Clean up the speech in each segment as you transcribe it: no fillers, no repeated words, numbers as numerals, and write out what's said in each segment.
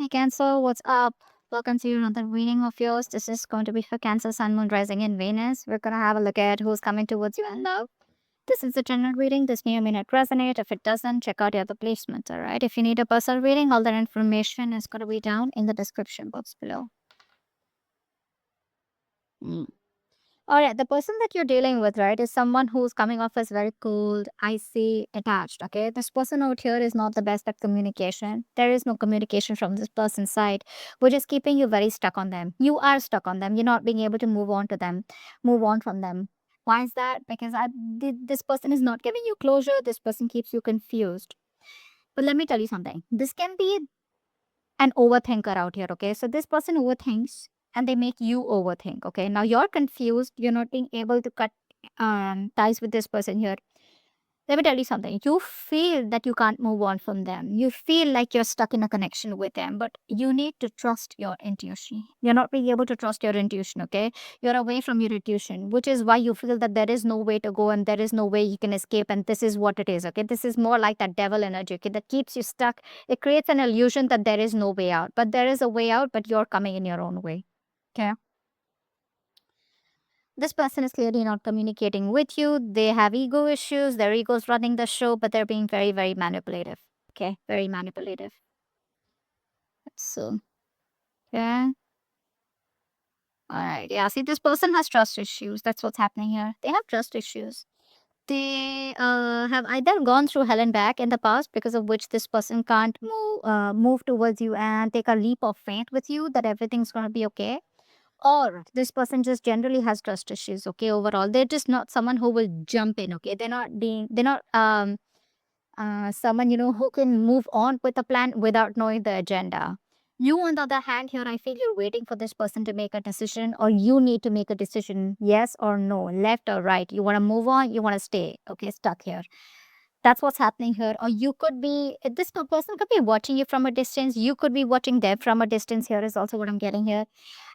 Hey Cancer, what's up? Welcome to another reading of yours. This is going to be for Cancer, Sun, Moon, Rising, in Venus. We're gonna have a look at who's coming towards you and love. This is a general reading. This may or may not resonate. If it doesn't, check out your other placements. All right. If you need a personal reading, all that information is gonna be down in the description box below. Mm. All right, the person that you're dealing with, right, is someone who's coming off as very cold, icy, attached. Okay, this person out here is not the best at communication. There is no communication from this person's side, which is keeping you very stuck on them. You are stuck on them. You're not being able to move on to them, move on from them. Why is that? Because this person is not giving you closure. This person keeps you confused. But let me tell you something. This can be an overthinker out here, okay? So this person overthinks and they make you overthink, okay? Now you're confused, you're not being able to cut ties with this person here. Let me tell you something. You feel that you can't move on from them. You feel like you're stuck in a connection with them, but you need to trust your intuition. You're not being able to trust your intuition, okay? You're away from your intuition, which is why you feel that there is no way to go and there is no way you can escape, and this is what it is, okay? This is more like that devil energy, okay? That keeps you stuck. It creates an illusion that there is no way out, but there is a way out, but you're coming in your own way, okay? This person is clearly not communicating with you. They have ego issues. Their ego's running the show, but they're being very, very manipulative. Okay, very manipulative. So, yeah. All right. Yeah. See, this person has trust issues. That's what's happening here. They have trust issues. They have either gone through hell and back in the past, because of which this person can't move towards you and take a leap of faith with you that everything's going to be okay, or this person just generally has trust issues, okay? Overall, they're just not someone who will jump in, okay? They're not someone, who can move on with a plan without knowing the agenda. You, on the other hand, here I feel you're waiting for this person to make a decision, or you need to make a decision, yes or no, left or right. You want to move on, you want to stay, okay, stuck here. That's what's happening here. Or you could be, this person could be watching you from a distance. You could be watching them from a distance. Here is also what I'm getting here.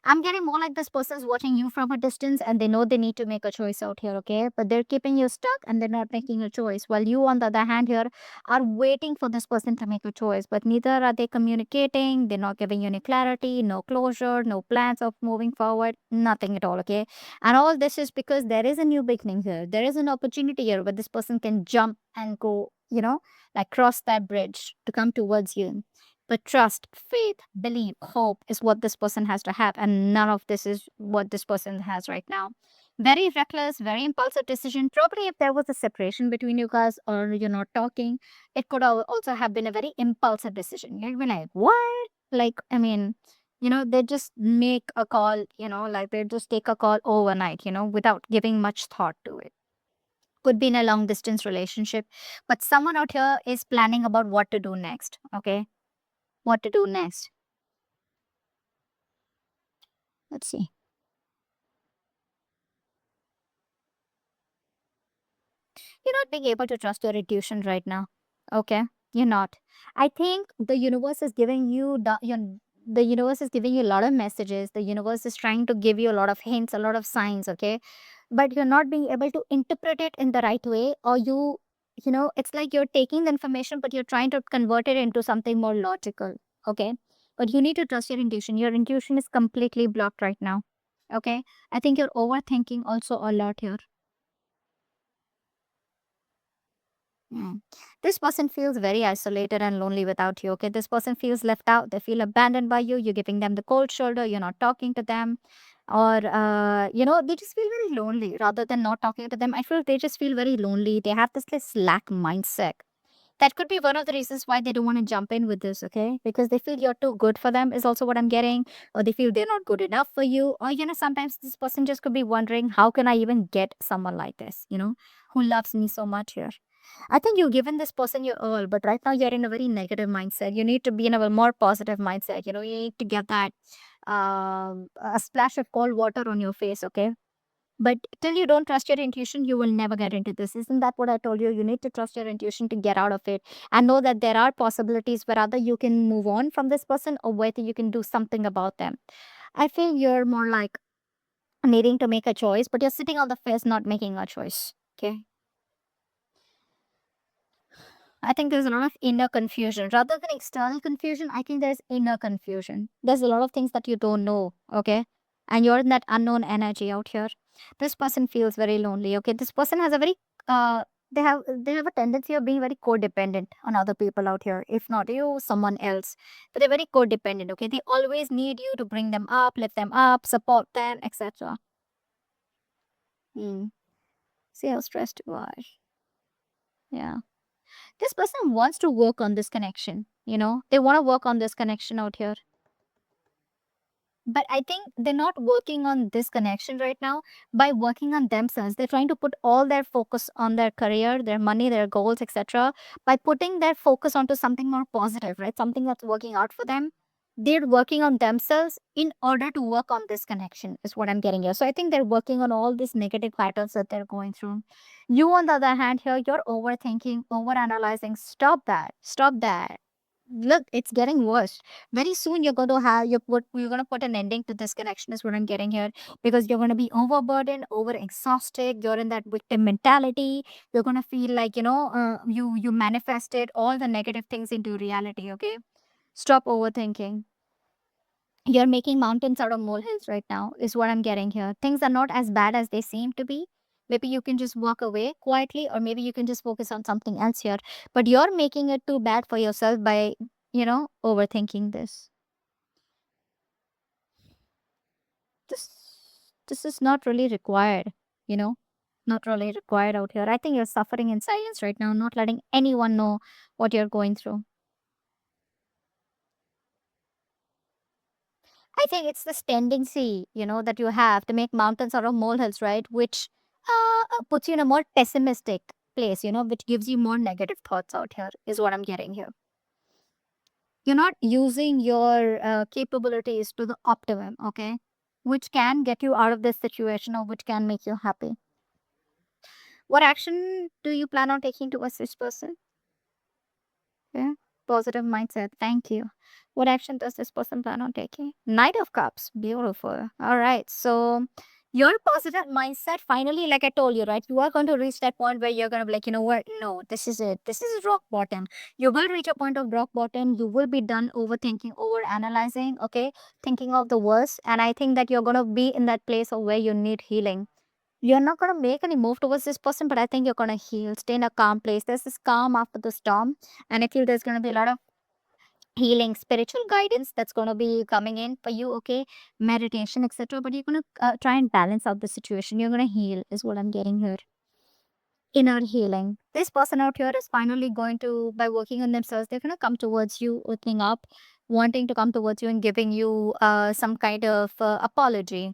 I'm getting more like this person's watching you from a distance and they know they need to make a choice out here, okay? But they're keeping you stuck and they're not making a choice. While you, on the other hand, here are waiting for this person to make a choice, but neither are they communicating. They're not giving you any clarity, no closure, no plans of moving forward, nothing at all, okay? And all this is because there is a new beginning here. There is an opportunity here where this person can jump and go, like cross that bridge to come towards you. But trust, faith, believe, hope is what this person has to have. And none of this is what this person has right now. Very reckless, very impulsive decision. Probably if there was a separation between you guys or you're not talking, it could also have been a very impulsive decision. You'd be like, what? Like, I mean, they just make a call, like they just take a call overnight, without giving much thought to it. Could be in a long distance relationship, but someone out here is planning about what to do next, okay? What to do next. Let's see. You're not being able to trust your intuition right now. Okay? You're not. I think the universe is giving you the universe is giving you a lot of messages. The universe is trying to give you a lot of hints, a lot of signs, okay? But you're not being able to interpret it in the right way, or it's like you're taking the information, but you're trying to convert it into something more logical, okay? But you need to trust your intuition. Your intuition is completely blocked right now, okay? I think you're overthinking also a lot here. Mm. This person feels very isolated and lonely without you. Okay. This person feels left out. They feel abandoned by you. You're giving them the cold shoulder. You're not talking to them. Or, they just feel very lonely rather than not talking to them. I feel they just feel very lonely. They have this like, slack mindset. That could be one of the reasons why they don't want to jump in with this. Okay. Because they feel you're too good for them, is also what I'm getting. Or they feel they're not good enough for you. Or, sometimes this person just could be wondering, how can I even get someone like this, who loves me so much here? I think you've given this person your all, but right now you're in a very negative mindset. You need to be in a more positive mindset. You need to get that a splash of cold water on your face, okay? But till you don't trust your intuition, you will never get into this. Isn't that what I told you? You need to trust your intuition to get out of it and know that there are possibilities where either you can move on from this person or whether you can do something about them. I feel you're more like needing to make a choice, but you're sitting on the fence, not making a choice. Okay. I think there's a lot of inner confusion. Rather than external confusion, I think there's inner confusion. There's a lot of things that you don't know, okay? And you're in that unknown energy out here. This person feels very lonely, okay? This person has a very they have a tendency of being very codependent on other people out here. If not you, someone else. But they're very codependent, okay? They always need you to bring them up, lift them up, support them, etc. Hmm. See how stressed you are. Yeah. This person wants to work on this connection, they want to work on this connection out here, but I think they're not working on this connection right now. By working on themselves, they're trying to put all their focus on their career, their money, their goals, etc. By putting their focus onto something more positive, right, something that's working out for them, they're working on themselves in order to work on this connection, is what I'm getting here. So I think they're working on all these negative patterns that they're going through. You, on the other hand, here, you're overthinking, overanalyzing. Stop that. Look, it's getting worse. Very soon you're gonna put an ending to this connection, is what I'm getting here. Because you're gonna be overburdened, over exhausted, you're in that victim mentality. You're gonna feel like, you manifested all the negative things into reality, okay? Stop overthinking. You're making mountains out of molehills right now, is what I'm getting here. Things are not as bad as they seem to be. Maybe you can just walk away quietly, or maybe you can just focus on something else here. But you're making it too bad for yourself by, overthinking this. This this is not really required, you know, not really required out here. I think you're suffering in silence right now, not letting anyone know what you're going through. I think it's this tendency, that you have to make mountains out of molehills, right? Which puts you in a more pessimistic place, which gives you more negative thoughts out here, is what I'm getting here. You're not using your capabilities to the optimum, okay? Which can get you out of this situation, or which can make you happy. What action do you plan on taking towards this person? Yeah. Positive mindset. Thank you. What action does this person plan on taking? Knight of Cups. Beautiful. All right. So, your positive mindset, finally, like I told you, right? You are going to reach that point where you're going to be like, you know what? No, this is it. This is rock bottom. You will reach a point of rock bottom. You will be done overthinking, over analyzing, okay? Thinking of the worst. And I think that you're going to be in that place of where you need healing. You're not going to make any move towards this person, but I think you're going to heal, stay in a calm place. There's this calm after the storm. And I feel there's going to be a lot of healing, spiritual guidance that's going to be coming in for you, okay? Meditation, etc. But you're going to try and balance out the situation. You're going to heal, is what I'm getting here. Inner healing. This person out here is finally going to, by working on themselves, they're going to come towards you, opening up, wanting to come towards you and giving you some kind of apology,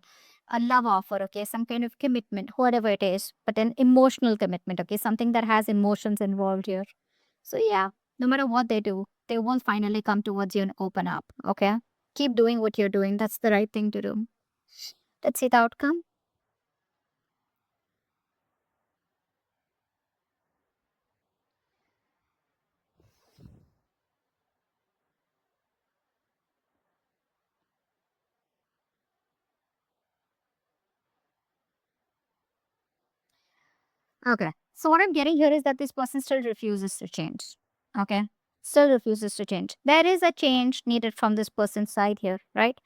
a love offer, okay, some kind of commitment, whatever it is, but an emotional commitment, okay, something that has emotions involved here. So, yeah, no matter what they do, they will finally come towards you and open up, okay? Keep doing what you're doing. That's the right thing to do. Let's see the outcome. Okay. So what I'm getting here is that this person still refuses to change. Okay. Still refuses to change. There is a change needed from this person's side here, right?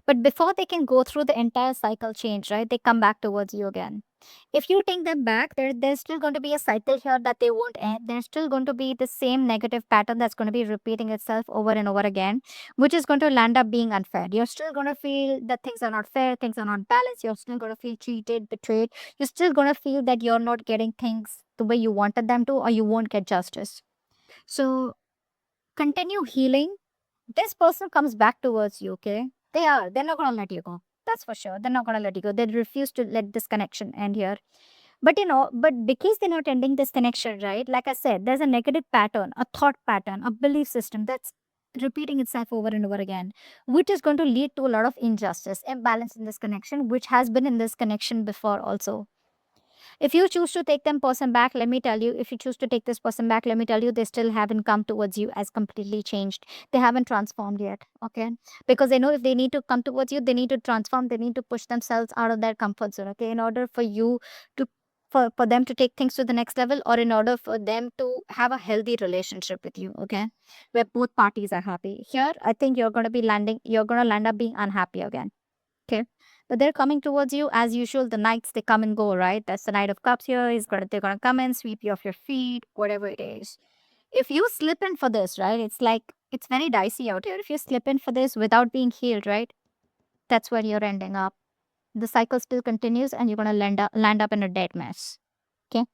But before they can go through the entire cycle change, right, they come back towards you again. If you take them back, there's still going to be a cycle here that they won't end. There's still going to be the same negative pattern that's going to be repeating itself over and over again, which is going to land up being unfair. You're still going to feel that things are not fair, things are not balanced. You're still going to feel cheated, betrayed. You're still going to feel that you're not getting things the way you wanted them to, or you won't get justice. So continue healing. This person comes back towards you, okay? They're not gonna let you go. That's for sure. They're not gonna let you go. They refuse to let this connection end here. But because they're not ending this connection, right? Like I said, there's a negative pattern, a thought pattern, a belief system that's repeating itself over and over again, which is going to lead to a lot of injustice, imbalance in this connection, which has been in this connection before also. If you choose to take them person back, let me tell you, if you choose to take this person back, let me tell you, they still haven't come towards you as completely changed. They haven't transformed yet. Okay. Because they know if they need to come towards you, they need to transform, they need to push themselves out of their comfort zone. Okay. In order for you to for them to take things to the next level, or in order for them to have a healthy relationship with you, okay, where both parties are happy. Here, I think you're going to land up being unhappy again. Okay. But they're coming towards you as usual. The knights, they come and go, right? That's the Knight of Cups here. They're gonna come and sweep you off your feet, whatever it is. If you slip in for this, right? It's like it's very dicey out here. If you slip in for this without being healed, right? That's where you're ending up. The cycle still continues and you're gonna land up in a dead mess. Okay.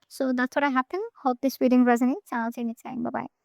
So that's what I happened. Hope this reading resonates. I'll see you next time. Bye bye.